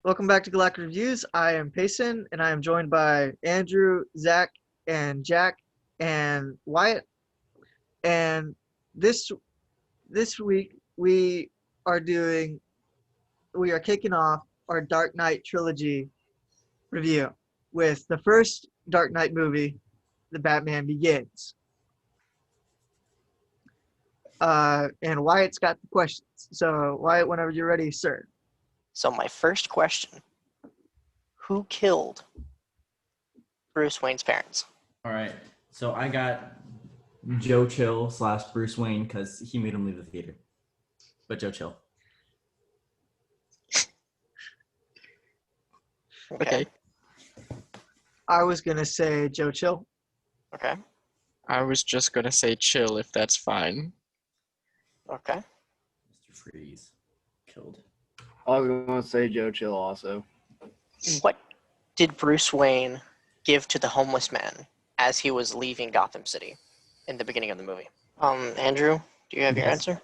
Welcome back to Galactic Reviews. I am Payson, and I am joined by Andrew, Zach, and Jack, and Wyatt. And this this week are doing we are kicking off our Dark Knight trilogy review with the first Dark Knight movie, The Batman Begins. And Wyatt's got the questions. So Wyatt, whenever you're ready, sir. So my first question, who killed Bruce Wayne's parents? All right. So I got Joe Chill / Bruce Wayne because he made him leave the theater. But Joe Chill. Okay. I was going to say Joe Chill. Okay. I was just gonna say chill if that's fine. Okay. Mr. Freeze killed. I was going to say Joe Chill also. What did Bruce Wayne give to the homeless man as he was leaving Gotham City in the beginning of the movie? Andrew, do you have your Yes. answer?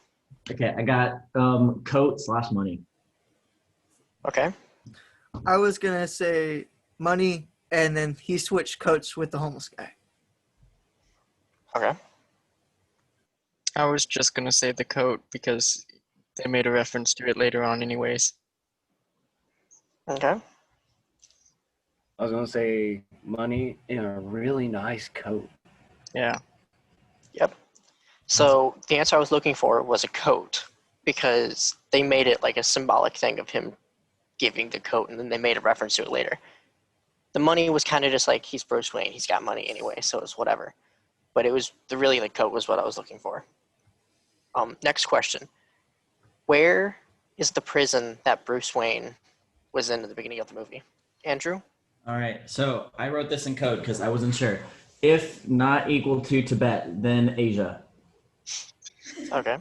Okay, I got coat / money. Okay. I was going to say money, and then he switched coats with the homeless guy. Okay. I was just gonna say the coat because they made a reference to it later on anyways. Okay. I was going to say money in a really nice coat. Yeah. Yep. So the answer I was looking for was a coat because they made it like a symbolic thing of him giving the coat, and then they made a reference to it later. The money was kind of just like, he's Bruce Wayne, he's got money anyway, so it's whatever. But it was the coat was what I was looking for. Next question. Where is the prison that Bruce Wayne was in at the beginning of the movie? Andrew? All right. So I wrote this in code because I wasn't sure. If not equal to Tibet, then Asia. Okay.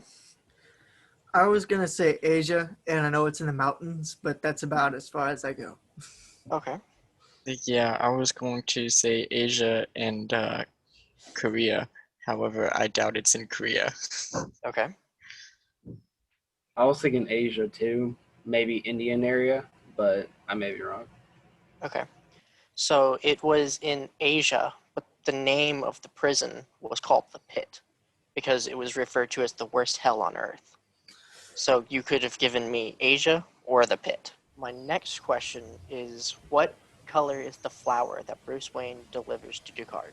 I was going to say Asia, and I know it's in the mountains, but that's about as far as I go. Okay. Yeah, I was going to say Asia and Korea. However, I doubt it's in Korea. Okay. I was thinking Asia too, maybe Indian area, but I may be wrong. Okay. So it was in Asia, but the name of the prison was called the Pit because it was referred to as the worst hell on earth. So you could have given me Asia or the Pit. My next question is, what color is the flower that Bruce Wayne delivers to Ducard?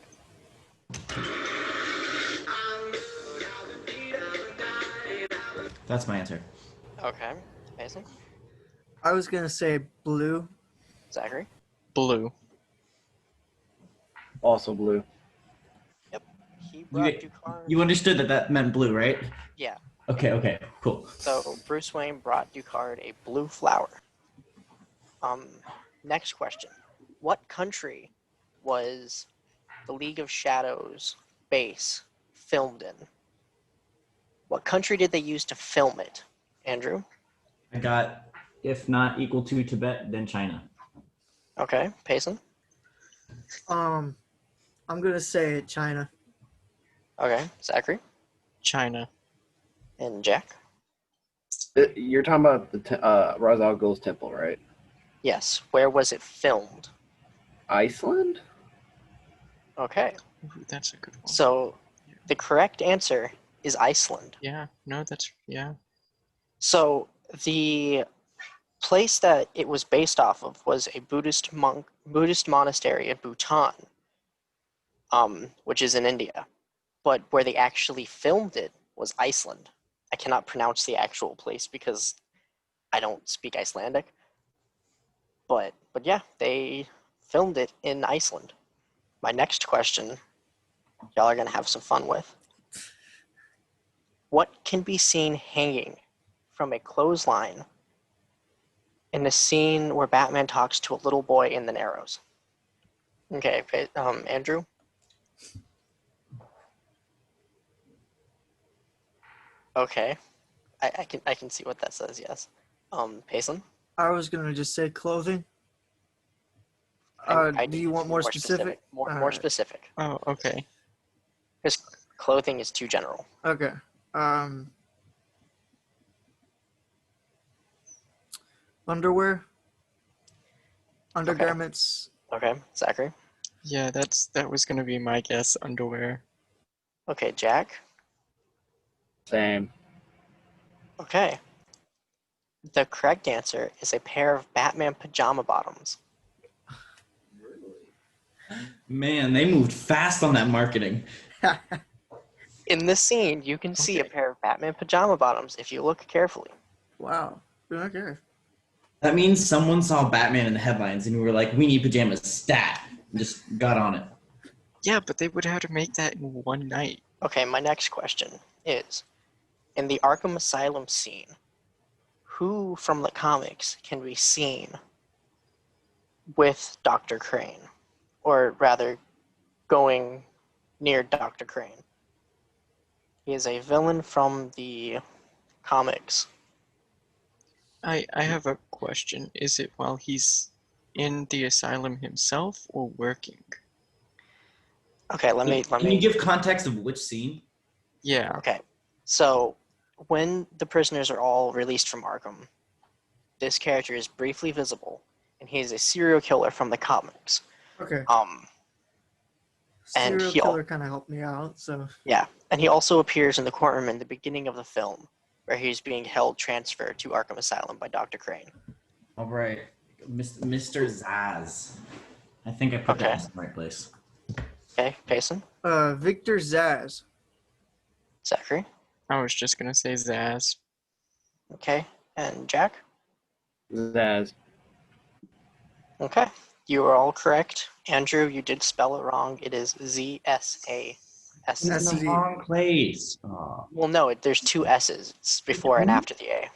That's my answer. Okay. Payson? I was going to say blue. Zachary? Blue. Also blue. Yep. He brought You, Ducard. you understood that meant blue, right? Yeah. Okay, cool. So Bruce Wayne brought Ducard a blue flower. Next question. What country was the League of Shadows base filmed in? What country did they use to film it? Andrew? I got if not equal to Tibet, then China. Okay. Payson? I'm going to say China. Okay. Zachary? China. And Jack? You're talking about the Ra's al Ghul's temple, right? Yes. Where was it filmed? Iceland? Okay. Ooh, that's a good one. So the correct answer is Iceland. Yeah, no, yeah. So the place that it was based off of was a Buddhist monastery in Bhutan, which is in India. But where they actually filmed it was Iceland. I cannot pronounce the actual place because I don't speak Icelandic. But yeah, they filmed it in Iceland. My next question, y'all are gonna have some fun with. What can be seen hanging from a clothesline in the scene where Batman talks to a little boy in the Narrows? Okay, Andrew? Okay, I can see what that says. Yes. Payson? I was going to just say clothing. I Do need you it want to be more specific? More Alright. specific. Oh, okay. Because clothing is too general. Okay. Underwear? undergarments. Okay, Zachary. Yeah, that was gonna be my guess. Underwear. Okay, Jack. Same. Okay. The correct answer is a pair of Batman pajama bottoms. Man, they moved fast on that marketing. In this scene, you can see a Okay. pair of Batman pajama bottoms if you look carefully. Wow. Okay. That means someone saw Batman in the headlines and we were like, we need pajamas, stat. And just got on it. Yeah, but they would have to make that in one night. Okay, my next question is, in the Arkham Asylum scene, who from the comics can be seen with Dr. Crane? Or rather, going near Dr. Crane. He is a villain from the comics. I have a question. Is it while he's in the asylum himself or working? Okay, let Can you me. give context of which scene? Yeah. Okay, so when the prisoners are all released from Arkham, this character is briefly visible, and he is a serial killer from the comics. Okay. And Serial he killer kind of helped me out. So. Yeah, and he also appears in the courtroom in the beginning of the film, where he's being held transferred to Arkham Asylum by Dr. Crane. All right. Mr. Zaz. I think I put Okay. that in the right place. Okay, Payson, Victor Zaz. Zachary, I was just gonna say Zaz. okay, and Jack. Zaz. Okay, you are all correct. Andrew, you did spell it wrong. It is Z-S-A. It's in S-Z. the wrong place. Oh. Well, no, there's two S's. It's before and after the A.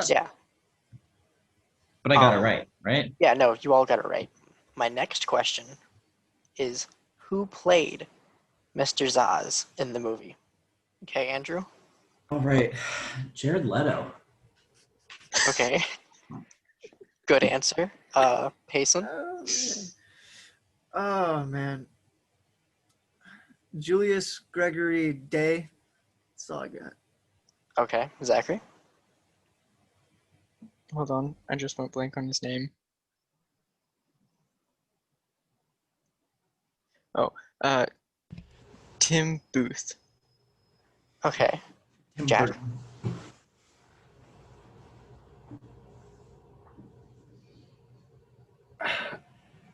Yeah. But I got it right, right? Yeah, no, you all got it right. My next question is, who played Mr. Zaz in the movie? Okay, Andrew? All right. Jared Leto. Okay. Good answer. Payson? Oh man. Julius Gregory Day. That's all I got. Okay. Zachary? Hold on, I just went blank on his name. Oh, Tim Booth. Okay. Tim Jack. Burton.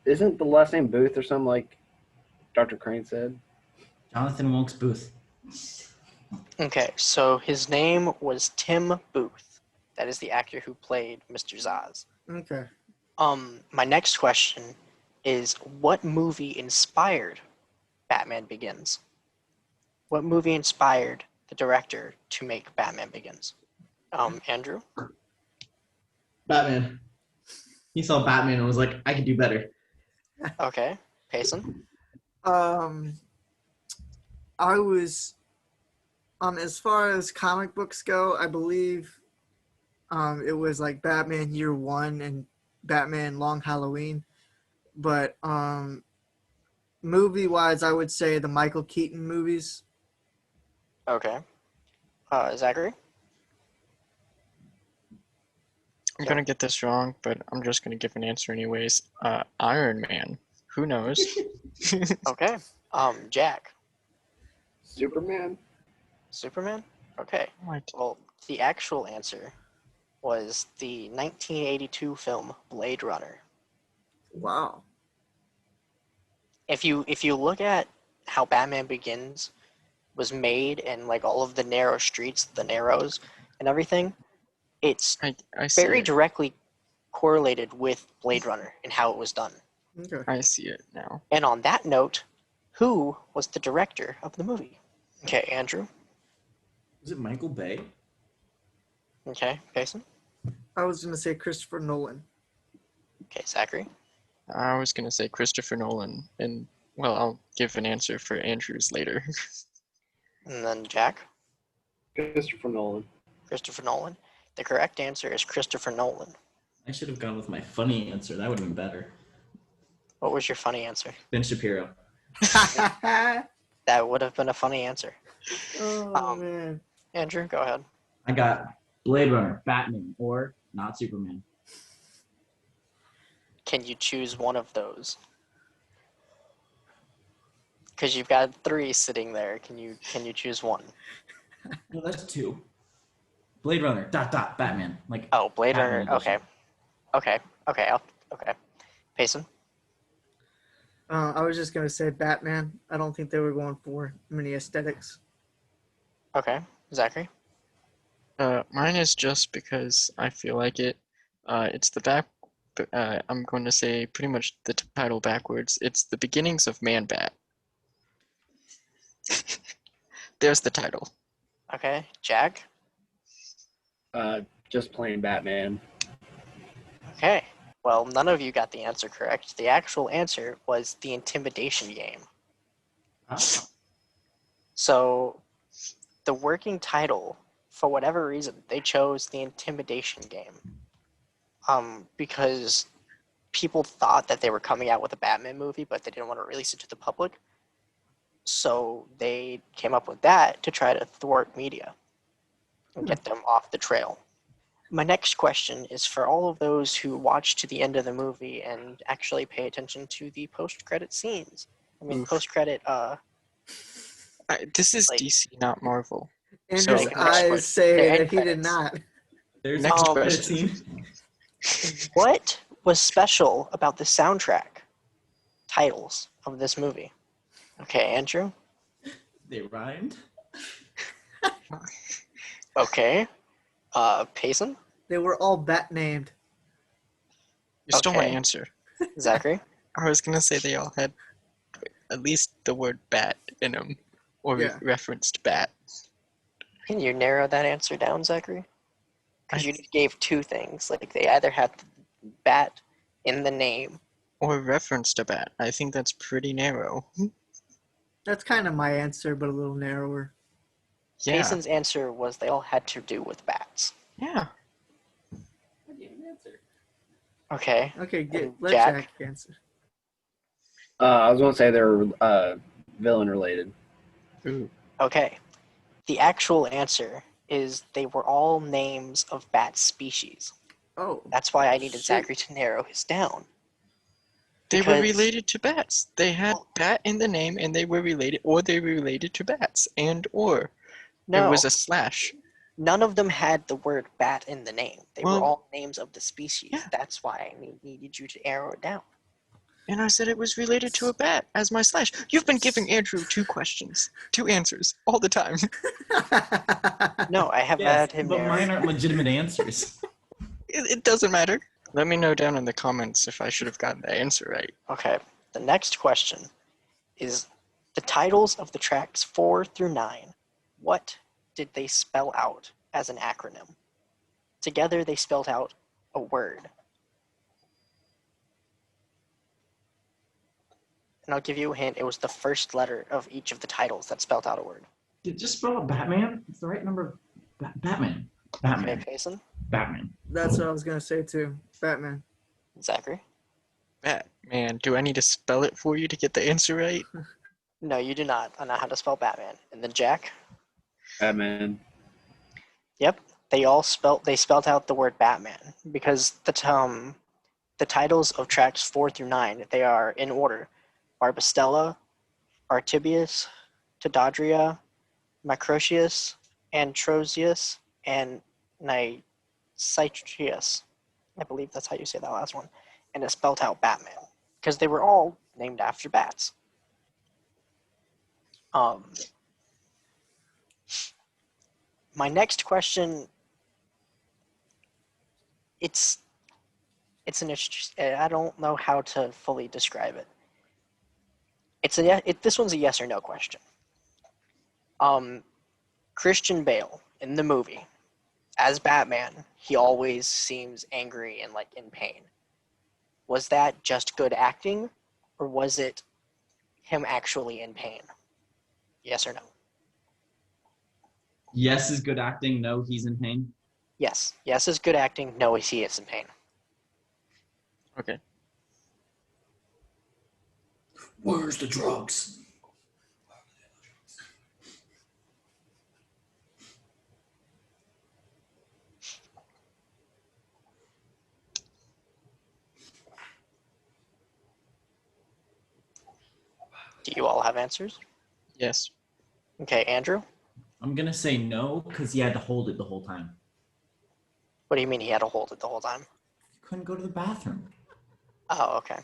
Isn't the last name Booth or something like Dr. Crane said? Jonathan Wilkes Booth. Okay, so his name was Tim Booth. That is the actor who played Mr. Zaz. Okay. My next question is, what movie inspired Batman Begins? What movie inspired the director to make Batman Begins? Andrew? Batman. He saw Batman and was like, I could do better. Okay. Payson? I was as far as comic books go, I believe it was like Batman Year One and Batman Long Halloween. But movie wise, I would say the Michael Keaton movies. Okay. Zachary? I'm gonna get this wrong, but I'm just gonna give an answer anyways. Iron Man. Who knows? Okay. Jack? Superman? Superman? Okay. What? Well, the actual answer was the 1982 film Blade Runner. Wow. If you look at how Batman Begins was made and like all of the narrow streets, the narrows and everything, it's I see very it. directly correlated with Blade Runner and how it was done. Okay. I see it now. And on that note, who was the director of the movie? Okay, Andrew. Was it Michael Bay? Okay, Payson. I was gonna say Christopher Nolan. Okay, Zachary. I was gonna say Christopher Nolan, and well, I'll give an answer for Andrew's later. And then Jack. Christopher Nolan. Christopher Nolan. The correct answer is Christopher Nolan. I should have gone with my funny answer. That would have been better. What was your funny answer? Ben Shapiro. That would have been a funny answer. Oh man. Andrew, go ahead. I got Blade Runner, Batman, or not Superman. Can you choose one of those? Because you've got 3 sitting there. Can you choose one? No, that's 2. Blade Runner, Batman. Like, Oh, Blade Batman Runner. edition. Okay. Okay. Payson? I was just gonna say Batman. I don't think they were going for many aesthetics. Okay. Zachary? Mine is just because I feel like it. It's the back. I'm going to say pretty much the title backwards. It's the beginnings of Man Bat. There's the title. Okay. Jack? Just plain Batman. Okay. Well, none of you got the answer correct. The actual answer was the Intimidation game. Oh. So, the working title, for whatever reason, they chose the Intimidation game. Because people thought that they were coming out with a Batman movie, but they didn't want to release it to the public. So they came up with that to try to thwart media and get them off the trail. My next question is for all of those who watch to the end of the movie and actually pay attention to the post-credit scenes. I mean, Oof. post-credit, This is Like- DC, not Marvel. Andrew's So, next eyes question. say The that end he did credits. not. There's Next a credit question. scene. What was special about the soundtrack titles of this movie? Okay, Andrew. They rhymed. Okay. Payson. They were all bat named. You stole my Okay. answer. Zachary. I was gonna say they all had at least the word bat in them, or Yeah. referenced bat. Can you narrow that answer down, Zachary? Because I- you gave 2 things. Like they either had bat in the name. Or referenced a bat. I think that's pretty narrow. That's kind of my answer, but a little narrower. Yeah. Payson's answer was they all had to do with bats. Yeah. Okay. Okay, And let Jack? Jack answer. I was gonna say they're villain related. Ooh. Okay. The actual answer is they were all names of bat species. Oh, That's why I needed Shit. Zachary to narrow his down. They were Because- related to bats. They had Well- bat in the name, and they were related, or they were related to bats, and or No, it was a slash. none of them had the word bat in the name. They Well- were all names of the species. Yeah. That's why I needed you to narrow it down. And I said it was related to a bat as my slash. You've been giving Andrew 2 questions, 2 answers all the time. No, I have Yes, had him but narrow. mine aren't legitimate answers. It doesn't matter. Let me know down in the comments if I should have gotten the answer right. Okay, the next question is the titles of the tracks 4 through 9. What did they spell out as an acronym? Together they spelled out a word. And I'll give you a hint, it was the first letter of each of the titles that spelled out a word. Did just spell out Batman? It's the right number of Batman. Okay, Batman. Payson, Batman. That's what I was gonna say too. Batman. Zachary. Batman, do I need to spell it for you to get the answer right? No, you do not. I know how to spell Batman. And then Jack. Batman. Yep, they spelled out the word Batman because the titles of tracks 4 through 9, they are in order: Barbastella, Artibius, Todadria, Macrocius, Antrosius, and Nicytrius. I believe that's how you say that last one. And it spelled out Batman because they were all named after bats. My next question, it's an I don't know how to fully describe it. This one's a yes or no question. Christian Bale in the movie as Batman, he always seems angry and like in pain. Was that just good acting, or was it him actually in pain? Yes or no? Yes is good acting. No, he's in pain. Yes. Yes is good acting. No, he is in pain. Okay. Where's the drugs? Do you all have answers? Yes. Okay, Andrew? I'm gonna say no because he had to hold it the whole time. What do you mean he had to hold it the whole time? He couldn't go to the bathroom. Oh, okay.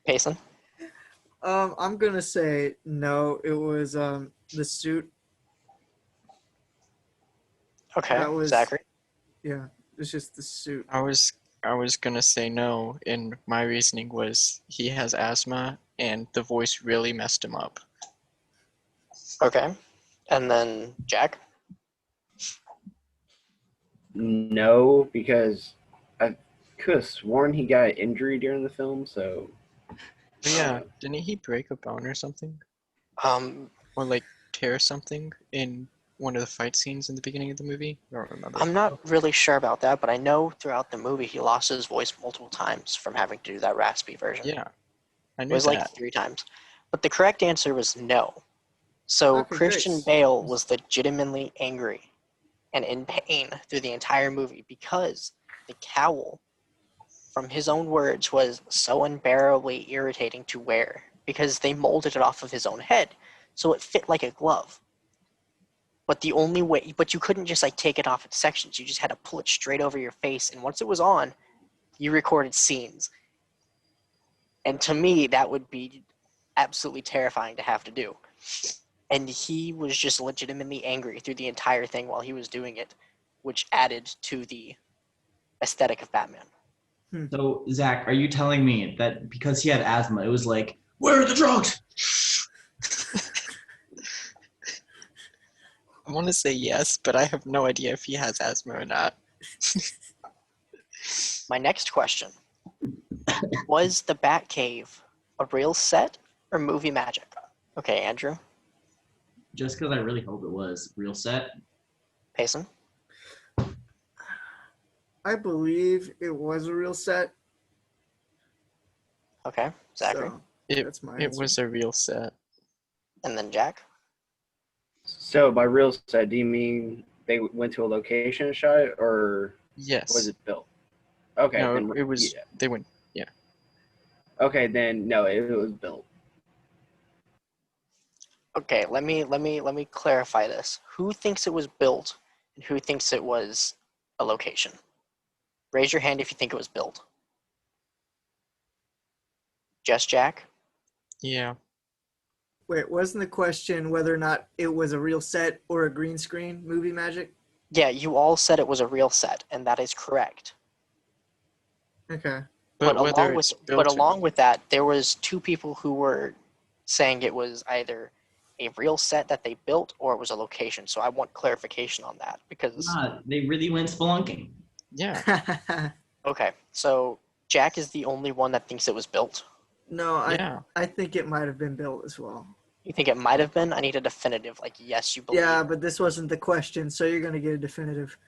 Payson? I'm gonna say no. It was the suit. Okay, That was Zachary? yeah. It's just the suit. I was gonna say no, and my reasoning was he has asthma, and the voice really messed him up. Okay. And then Jack? No, because I could have sworn he got an injury during the film, so But yeah, didn't he break a bone or something, Um, or like tear something in one of the fight scenes in the beginning of the movie? I don't remember. I'm not really sure about that, but I know throughout the movie he lost his voice multiple times from having to do that raspy version. Yeah, I It knew was like that. 3 times. But the correct answer was no. So Okay, Christian great. Bale was legitimately angry and in pain through the entire movie because the cowl, from his own words, was so unbearably irritating to wear because they molded it off of his own head, so it fit like a glove. But the only way, but you couldn't just like take it off in sections. You just had to pull it straight over your face, and once it was on, you recorded scenes. And to me, that would be absolutely terrifying to have to do. And he was just legitimately angry through the entire thing while he was doing it, which added to the aesthetic of Batman. So, Zach, are you telling me that because he had asthma, it was like, where are the drugs? I want to say yes, but I have no idea if he has asthma or not. My next question. Was the Batcave a real set or movie magic? Okay, Andrew. Just because I really hope it was real set. Payson. I believe it was a real set. Okay, Zachary. So It that's my it answer. was a real set. And then Jack. So by real set, do you mean they went to a location and shot it, or Yes. was it built? Okay, No, then it was. yeah. They went. Okay, then no, it was built. Okay, let me clarify this. Who thinks it was built and who thinks it was a location? Raise your hand if you think it was built. Just Jack? Yeah. Wait, wasn't the question whether or not it was a real set or a green screen movie magic? Yeah, you all said it was a real set, and that is correct. Okay. But whether it's built or along not. with that, there was 2 people who were saying it was either a real set that they built or it was a location. So I want clarification on that because Nah, they really went spelunking. Yeah. okay, so Jack is the only one that thinks it was built. No, Yeah. I think it might have been built as well. You think it might have been? I need a definitive, like yes, you believe. Yeah, but this wasn't the question, so you're gonna get a definitive.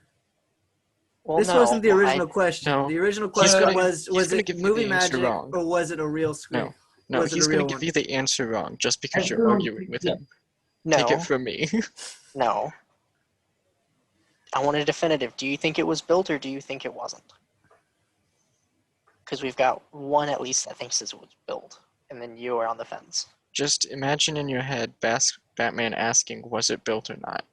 Well, This no, wasn't the I- original question. No. The original He's question gonna- was he's gonna it give you movie the answer magic wrong. or was it a real screen? No, Was it he's a gonna real give one? you the answer wrong just because you're Everyone arguing with thinks him. Take no, it from me. no. I want a definitive. Do you think it was built or do you think it wasn't? Because we've got one at least that thinks it was built, and then you are on the fence. Just imagine in your head Batman asking, was it built or not?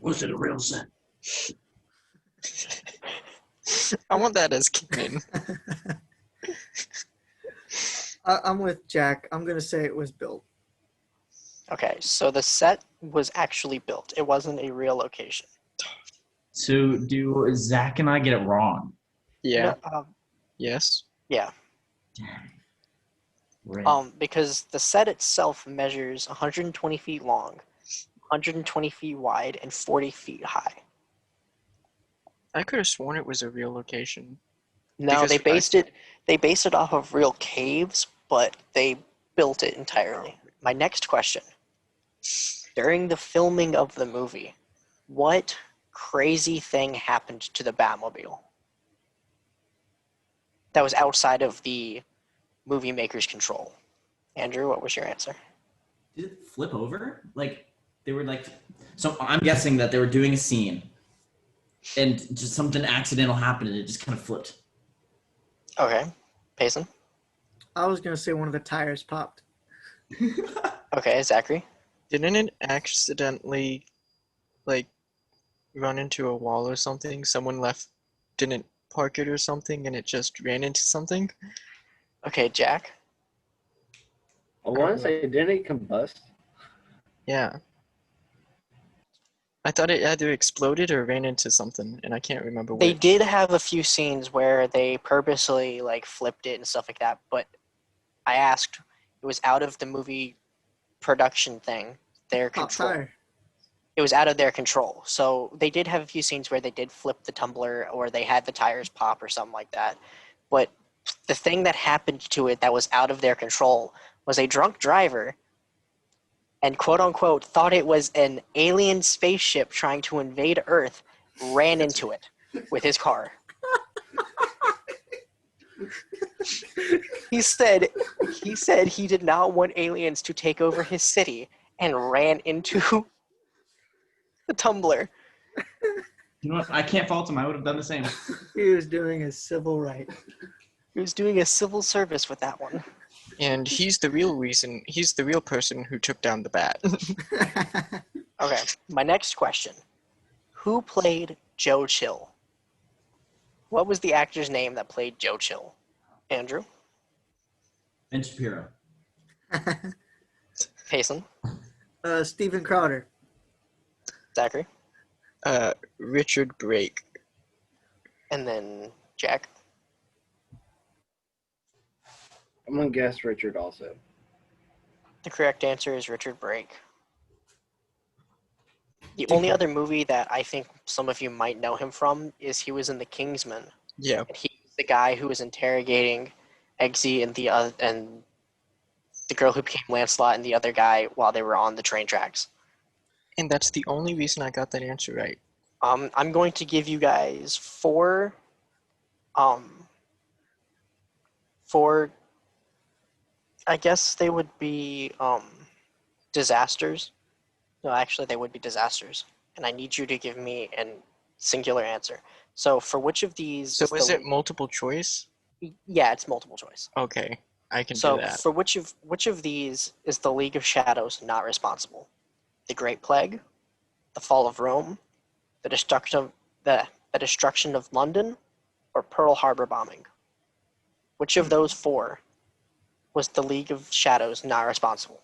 Was it a real set? I want that as canon. I'm with Jack. I'm gonna say it was built. Okay, so the set was actually built. It wasn't a real location. So do Zach and I get it wrong? Yeah. No, Yes. yeah. Right. Because the set itself measures 120 feet long, 120 feet wide, and 40 feet high. I could have sworn it was a real location. No, Because they based it off of real caves, but they built it entirely. My next question. During the filming of the movie, what crazy thing happened to the Batmobile that was outside of the movie maker's control? Andrew, what was your answer? Did it flip over? Like they were like, so I'm guessing that they were doing a scene, and just something accidental happened and it just kind of flipped. Okay. Payson? I was gonna say one of the tires popped. Okay, Zachary? Didn't it accidentally, like, run into a wall or something? Someone didn't park it or something, and it just ran into something? Okay, Jack? I want to say, didn't it combust? Yeah. I thought it either exploded or ran into something, and I can't remember They which. did have a few scenes where they purposely like flipped it and stuff like that, but I asked, it was out of the movie production thing, their Pop control. tire. It was out of their control. So they did have a few scenes where they did flip the tumbler or they had the tires pop or something like that. But the thing that happened to it that was out of their control was a drunk driver and quote unquote thought it was an alien spaceship trying to invade Earth, ran into it with his car. He said he did not want aliens to take over his city and ran into the tumbler. You know what? I can't fault him. I would have done the same. He was doing his civil right. He was doing a civil service with that one. And he's the real person who took down the bat. Okay, my next question. Who played Joe Chill? What was the actor's name that played Joe Chill? Andrew? And Shapiro. Payson? Steven Crowder. Zachary? Richard Brake. And then Jack? I'm gonna guess Richard also. The correct answer is Richard Brake. The only other movie that I think some of you might know him from is he was in The Kingsman. Yeah. And he's the guy who was interrogating Eggsy and the girl who became Lancelot and the other guy while they were on the train tracks. And that's the only reason I got that answer right. I'm going to give you guys four, I guess they would be disasters. No, actually, they would be disasters. And I need you to give me a singular answer. So for which of these... So is it multiple choice? Yeah, it's multiple choice. Okay, I can So do that. for which of these is the League of Shadows not responsible? The Great Plague, the Fall of Rome, the destruction of London, or Pearl Harbor bombing? Which of those four was the League of Shadows not responsible?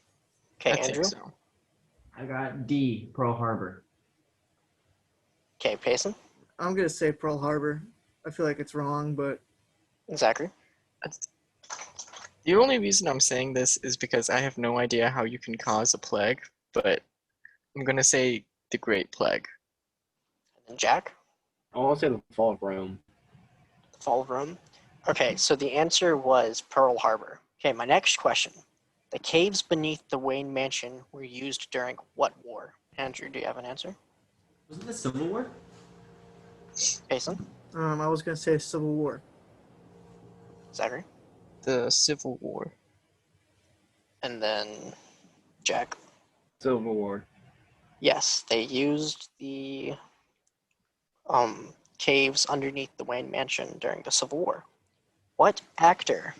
Okay, I Andrew? think so. I got D, Pearl Harbor. Okay, Payson? I'm gonna say Pearl Harbor. I feel like it's wrong, but Zachary? The only reason I'm saying this is because I have no idea how you can cause a plague, but I'm gonna say the Great Plague. And Jack? I want to say the Fall of Rome. The Fall of Rome? Okay, so the answer was Pearl Harbor. Okay, my next question. The caves beneath the Wayne Mansion were used during what war? Andrew, do you have an answer? Was it the Civil War? Payson? I was gonna say Civil War. Zachary? The Civil War. And then Jack? Civil War. Yes, they used the caves underneath the Wayne Mansion during the Civil War. What actor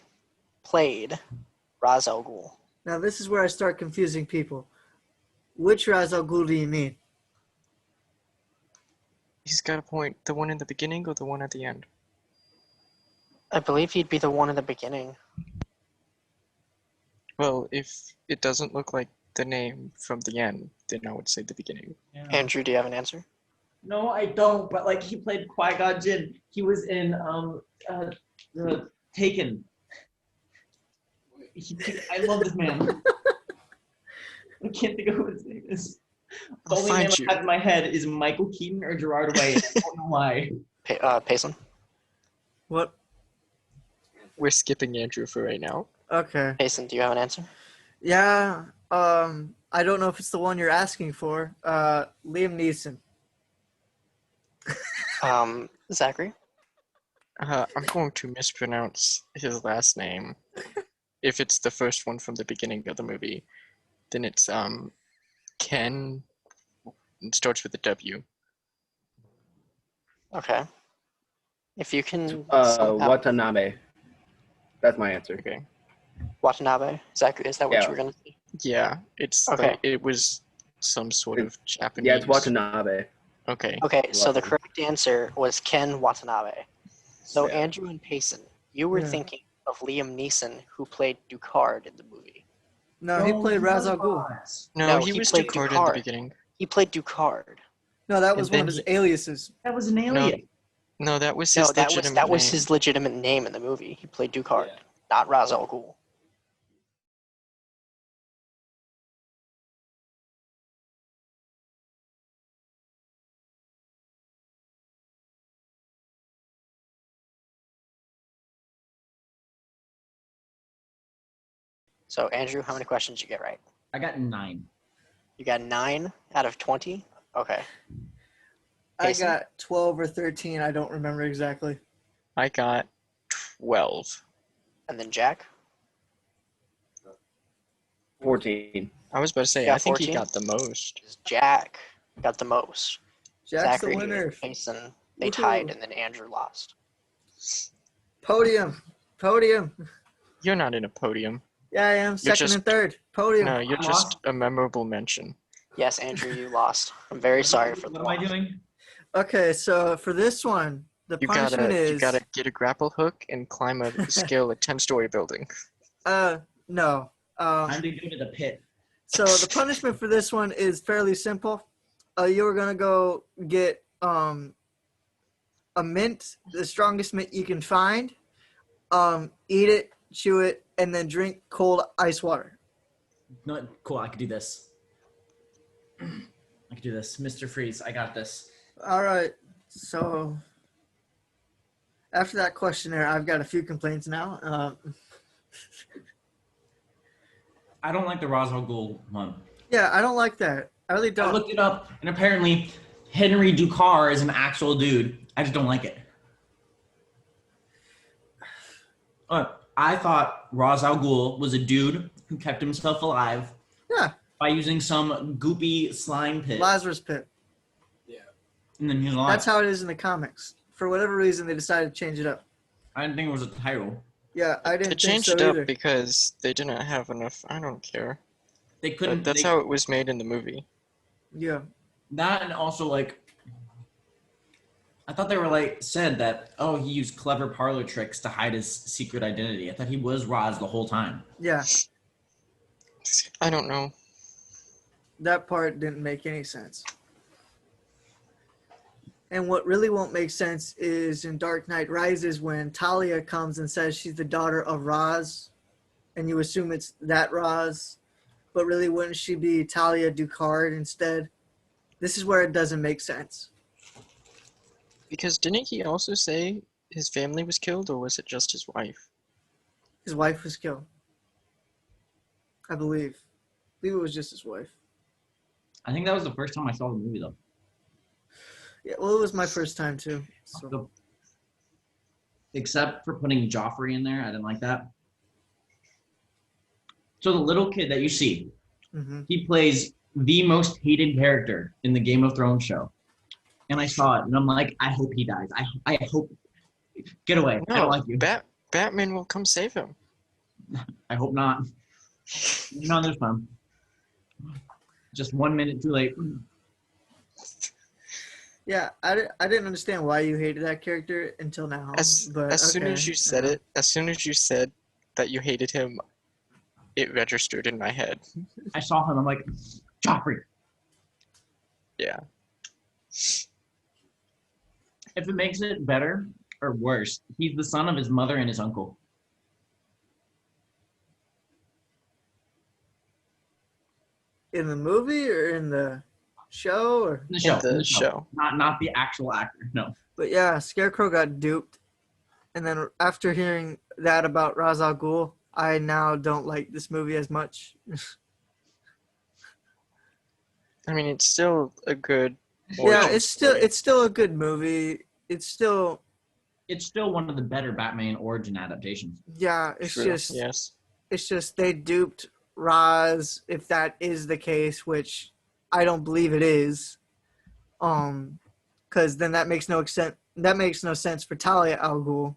played Ra's al Ghul? Now this is where I start confusing people. Which Ra's al Ghul do you mean? He's got a point. The one in the beginning or the one at the end? I believe he'd be the one in the beginning. Well, if it doesn't look like the name from the end, then I would say the beginning. Yeah. Andrew, do you have an answer? No, I don't. But like he played Qui-Gon Jinn. He was in the Taken. I love this man. I can't think of what his name is. The I'll only name find you. I have in my head is Michael Keaton or Gerard Way. I don't know why. Payson? What? We're skipping Andrew for right now. Okay. Payson, do you have an answer? Yeah. I don't know if it's the one you're asking for. Liam Neeson. Zachary? I'm going to mispronounce his last name. If it's the first one from the beginning of the movie, then it's Ken. It starts with a W. Okay. If you can somehow... Watanabe. That's my answer. Okay. Watanabe? Is that what Yeah. you were going to say? Yeah, it's Okay. like it was some sort of Japanese. Yeah, it's Watanabe. Okay. Okay, so the Lovely. correct answer was Ken Watanabe. So Yeah. Andrew and Payson, you were Yeah. thinking of Liam Neeson, who played Ducard in the movie. No, he played Ra's al Ghul. No, No, he he was played Ducard in the Ducard. beginning. He played Ducard. No, that And was one then of his he- aliases. That was an alien. No, that was No, his that legitimate was name. his legitimate name in the movie. He played Ducard, Yeah. not Ra's al Ghul. So Andrew, how many questions did you get right? I got 9. You got 9 out of 20? Okay. I Payson? got 12 or 13. I don't remember exactly. I got 12. And then Jack? 14. I was about to say, Yeah, I think he 14? got the most. Jack got the most. Jack's Zachary the winner. and Payson, they Woohoo. tied, and then Andrew lost. Podium. Podium. You're not in a podium. Yeah, I am. Second just- and third. Podium. No, you're I just lost. a memorable mention. Yes, Andrew, you lost. I'm very sorry for the What am I loss. doing? Okay, so for this one, the You punishment gotta, is you gotta get a grapple hook and climb a scale a 10-story building. no. Time to go to the pit. So the punishment for this one is fairly simple. You were gonna go get a mint, the strongest mint you can find. Eat it, chew it, and then drink cold ice water. No, cool. I could do this. I could do this. Mr. Freeze, I got this. All right. So after that questionnaire, I've got a few complaints now. I don't like the Ra's al Ghul one. Yeah, I don't like that. I really I don't. looked it up, and apparently Henry Ducard is an actual dude. I just don't like it. I thought Ra's al Ghul was a dude who kept himself alive Yeah, by using some goopy slime pit, Lazarus Pit. and then he was alive. That's how it is in the comics. For whatever reason, they decided to change it up. I didn't think it was a title. Yeah, I They didn't think changed so it up either. because they didn't have enough. I don't care. They couldn't. But that's they- how it was made in the movie. Yeah. That, and also like, I thought they were like said that he used clever parlor tricks to hide his secret identity. I thought he was Roz the whole time. Yeah, I don't know. that part didn't make any sense. And what really won't make sense is in Dark Knight Rises when Talia comes and says she's the daughter of Ra's, and you assume it's that Ra's, but really wouldn't she be Talia Ducard instead? This is where it doesn't make sense. Because didn't he also say his family was killed, or was it just his wife? His wife was killed. I believe. I believe it was just his wife. I think that was the first time I saw the movie though. Yeah, well, it was my first time too. So. Except for putting Joffrey in there, I didn't like that. So the little kid that you see, Mhm. he plays the most hated character in the Game of Thrones show. And I saw it, and I'm like, I hope he dies. I hope. Get away. I don't like you. Batman will come save him. I hope not. No, there's fun. Just 1 minute too late. Yeah, I didn't understand why you hated that character until now. As soon as you said it, as soon as you said that you hated him, it registered in my head. I saw him. I'm like, Joffrey. Yeah. If it makes it better or worse, he's the son of his mother and his uncle. In the movie or in the show? Or? In the show. The show. Not the actual actor. No. But yeah, Scarecrow got duped. And then after hearing that about Ra's al Ghul, I now don't like this movie as much. I mean, it's still a good. Yeah, origin story. it's still a good movie. It's still one of the better Batman origin adaptations. yeah, it's True, just yes. it's just they duped Ra's, if that is the case, which I don't believe it is. because then that makes no sense. That makes no sense for Talia al Ghul,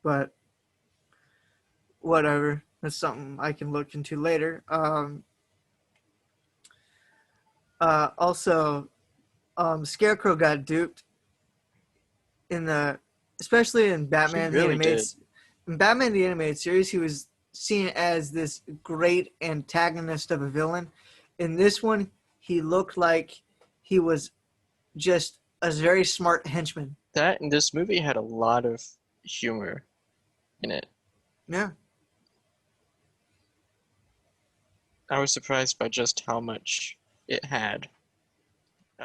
but whatever. That's something I can look into later. Also, Scarecrow got duped especially in Batman really did. In Batman the Animated Series, he was seen as this great antagonist of a villain. In this one, he looked like he was just a very smart henchman. That and this movie had a lot of humor in it. Yeah. I was surprised by just how much it had.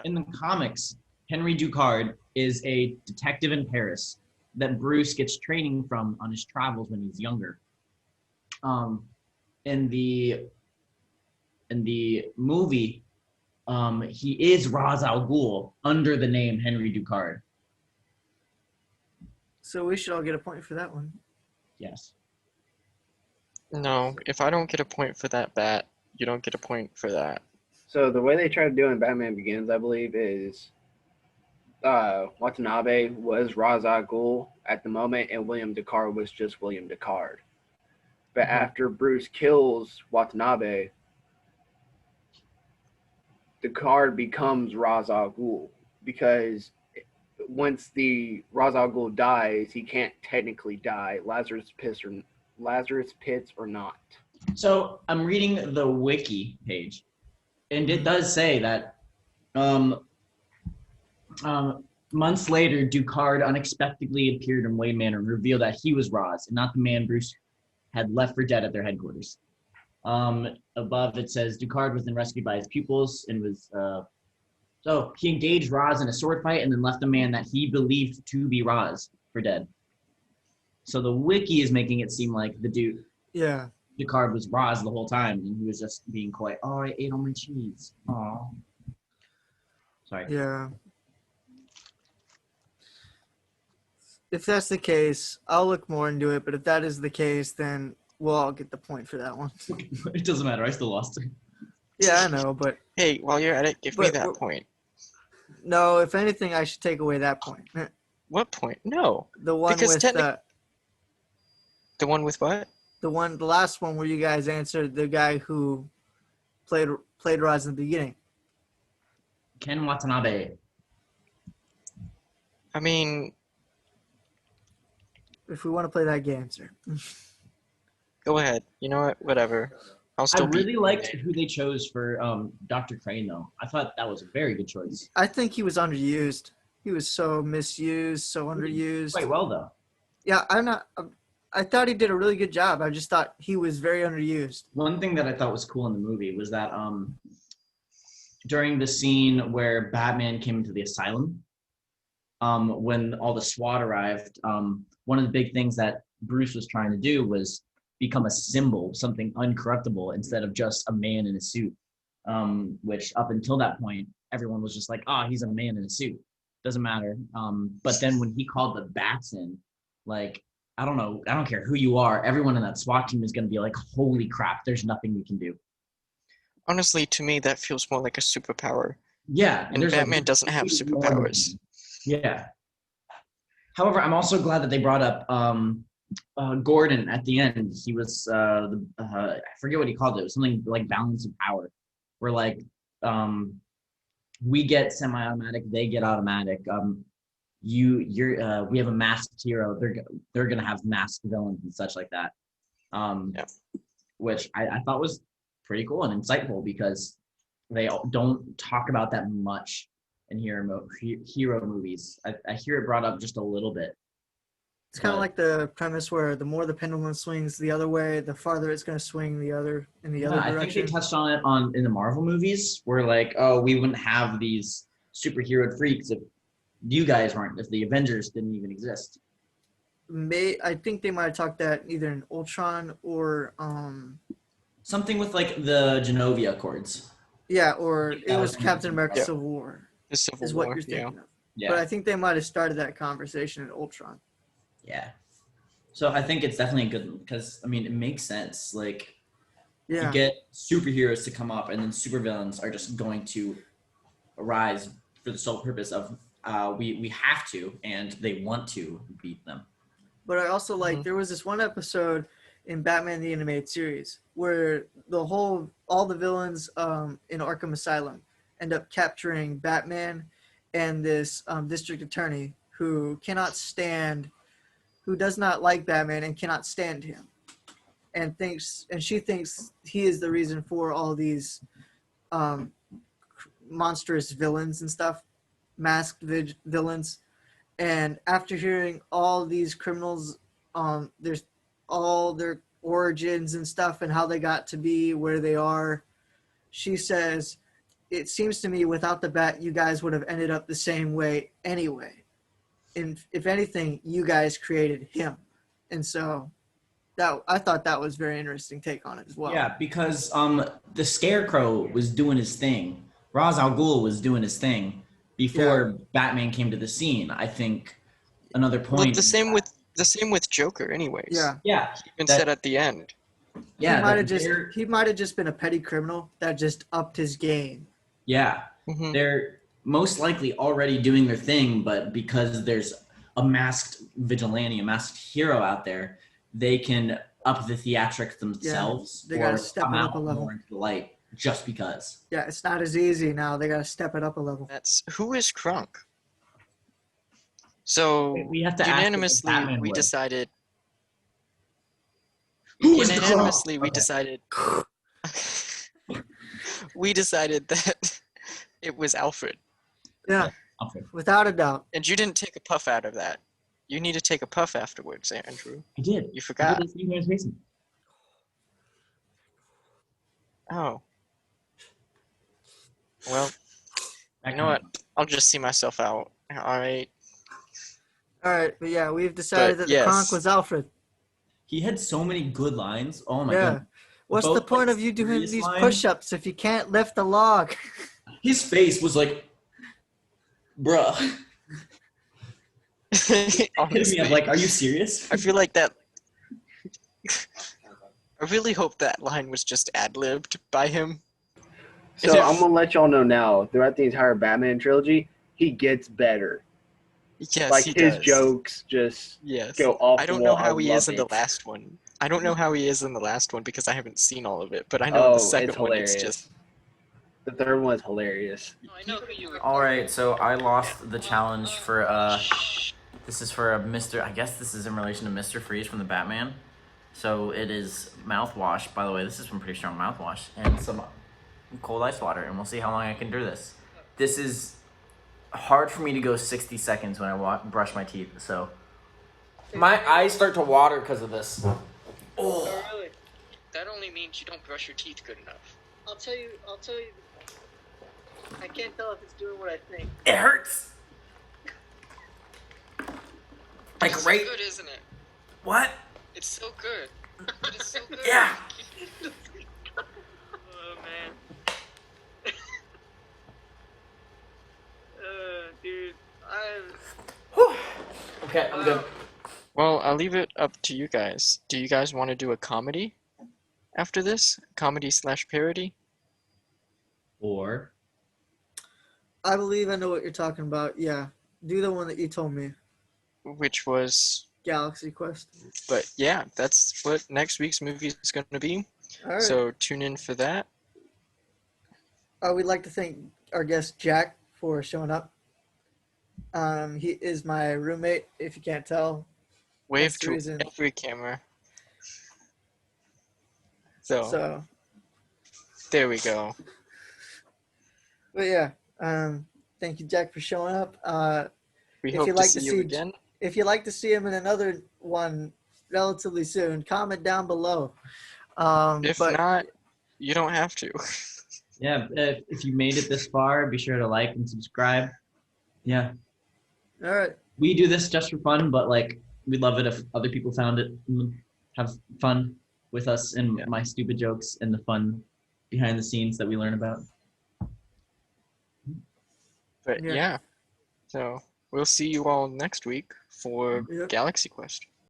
In the comics, Henry Ducard is a detective in Paris that Bruce gets training from on his travels when he's younger. In the movie, he is Ra's al Ghul under the name Henry Ducard. So we should all get a point for that one. Yes. No, if I don't get a point for that bat, you don't get a point for that. So the way they try to do in Batman Begins, I believe, is Watanabe was Ra's al Ghul at the moment, and William Ducard was just William Ducard. But after Bruce kills Watanabe, Ducard becomes Ra's al Ghul, because once the Ra's al Ghul dies, he can't technically die, Lazarus Pits or not. So I'm reading the wiki page, and it does say that months later, Ducard unexpectedly appeared in Wayne Manor and revealed that he was Ra's and not the man Bruce had left for dead at their headquarters. Above it says Ducard was then rescued by his pupils and was so he engaged Ra's in a sword fight and then left a man that he believed to be Ra's for dead. So the wiki is making it seem like the dude Ducard was Ra's the whole time and he was just being quiet. Oh, I ate all my cheese. Oh. Sorry. Yeah. If that's the case, I'll look more into it. But if that is the case, then we'll all get the point for that one. It doesn't matter. I still lost. Yeah, I know, but Hey, while you're at it, give me that point. no. If anything, I should take away that point. What point? No. The one Because with the one with what? the last one where you guys answered the guy who played Roz in the beginning. Ken Watanabe. I mean, If we want to play that game, sir. go ahead. You know what? Whatever. I'll I still really beat liked who they chose for Dr. Crane, though. I thought that was a very good choice. I think he was underused. He was so misused, so underused. Quite well, though. Yeah, I thought he did a really good job. I just thought he was very underused. One thing that I thought was cool in the movie was that during the scene where Batman came into the asylum, when all the SWAT arrived, one of the big things that Bruce was trying to do was become a symbol, something uncorruptible, instead of just a man in a suit, which up until that point, everyone was just like, he's a man in a suit. Doesn't matter. But then when he called the bats in, like, I don't care who you are, everyone in that SWAT team is going to be like, holy crap, there's nothing we can do. Honestly, to me, that feels more like a superpower. Yeah. And Batman doesn't have superpowers. Yeah. However, I'm also glad that they brought up Gordon at the end. He was, I forget what he called it. It was something like balance of power, where like we get semi-automatic, they get automatic. We have a masked hero. They're gonna have masked villains and such like that. Which I thought was pretty cool and insightful because they don't talk about that much in hero movies. I hear it brought up just a little bit. It's kind of like the premise where the more the pendulum swings the other way, the farther it's going to swing in the other direction. I think they touched on it in the Marvel movies, where like, we wouldn't have these superhero freaks if you guys weren't, if the Avengers didn't even exist. I think they might have talked that either in Ultron or something with like the Genovia Accords. Yeah, or it was was Captain America: Yeah. Civil War. The Civil Is War, what you're thinking of. Yeah. But I think they might have started that conversation in Ultron. Yeah. So I think it's definitely a good one because, I mean, it makes sense. Like, Yeah. you get superheroes to come up and then supervillains are just going to arise for the sole purpose of we have to, and they want to beat them. But I also like there was this one episode in Batman the Animated Series where all the villains in Arkham Asylum end up capturing Batman and this district attorney who does not like Batman and cannot stand him, and she thinks he is the reason for all these monstrous villains and stuff, masked villains. And after hearing all these criminals, there's all their origins and stuff and how they got to be where they are, she says, it seems to me without the bat, you guys would have ended up the same way anyway. And if anything, you guys created him. And so I thought that was a very interesting take on it as well. Yeah, because the Scarecrow was doing his thing. Ra's al Ghul was doing his thing before Batman came to the scene. I think another point. Well, the same with Joker, anyways. Yeah. Yeah. He even said at the end. Yeah. He might have just been a petty criminal that just upped his game. Yeah. Mhm. They're most likely already doing their thing, but because there's a masked vigilante, a masked hero out there, they can up the theatrics themselves. They gotta step come it out up a level. more into the light just because. Yeah, it's not as easy now. They got to step it up a level. Who is Crunk? So We have to ask what unanimously Batman we was. decided. Who is the Unanimously Crunk? we Okay. decided. We decided that it was Alfred, Yeah, Okay. without a doubt. and you didn't take a puff out of that. You need to take a puff afterwards, Andrew. I did. You forgot. I did the same way as Payson. Oh. Well, you know what? I'll just see myself out. All right. All right, but yeah, we've decided But that yes. the Kronk was Alfred. He had so many good lines. Oh my Yeah. god. What's Both, the point like, of you doing serious these lines. push-ups if you can't lift a log? His face was like, bruh. Hit me Honestly, up like, are you serious? I feel like that. I really hope that line was just ad-libbed by him. So I'm gonna let y'all know now. Throughout the entire Batman trilogy, he gets better. Yes, Like he his does. jokes just Yes. go off I the don't wall. know how he love is in the it. last one. I don't know how he is in the last one because I haven't seen all of it. But I know in the second it's one hilarious. it's just. The third one is hilarious. All right, so I lost the challenge for this is for a Mr. I guess this is in relation to Mr. Freeze from the Batman. So it is mouthwash. By the way, this is some pretty strong mouthwash and some cold ice water, and we'll see how long I can do this. This is hard for me to go 60 seconds when I brush my teeth. So my eyes start to water because of this. Oh. Really? That only means you don't brush your teeth good enough. I'll tell you. I can't tell if it's doing what I think. It hurts. Like It's right. so good, isn't it? What? It's so good. It is so good. Yeah. Oh man. Dude, Okay, I'm good. Well, I'll leave it up to you guys. Do you guys want to do a comedy after this? Comedy/parody? Or I believe I know what you're talking about. Yeah, do the one that you told me, Which was. Galaxy Quest. But yeah, that's what next week's movie is going to be. All right. So tune in for that. We'd like to thank our guest Jack for showing up. He is my roommate, if you can't tell. Wave That's the to reason. every camera. So, So, there we go. but yeah, thank you, Jack, for showing up. We If hope you'd to like see to you see- again. If you'd like to see him in another one relatively soon, comment down below. If But not, you don't have to. yeah, if you made it this far, be sure to like and subscribe. Yeah, all right, we do this just for fun, but like we'd love it if other people found it, and have fun with us and my stupid jokes and the fun behind the scenes that we learn about. But Yeah. yeah. So we'll see you all next week for Yep. Galaxy Quest.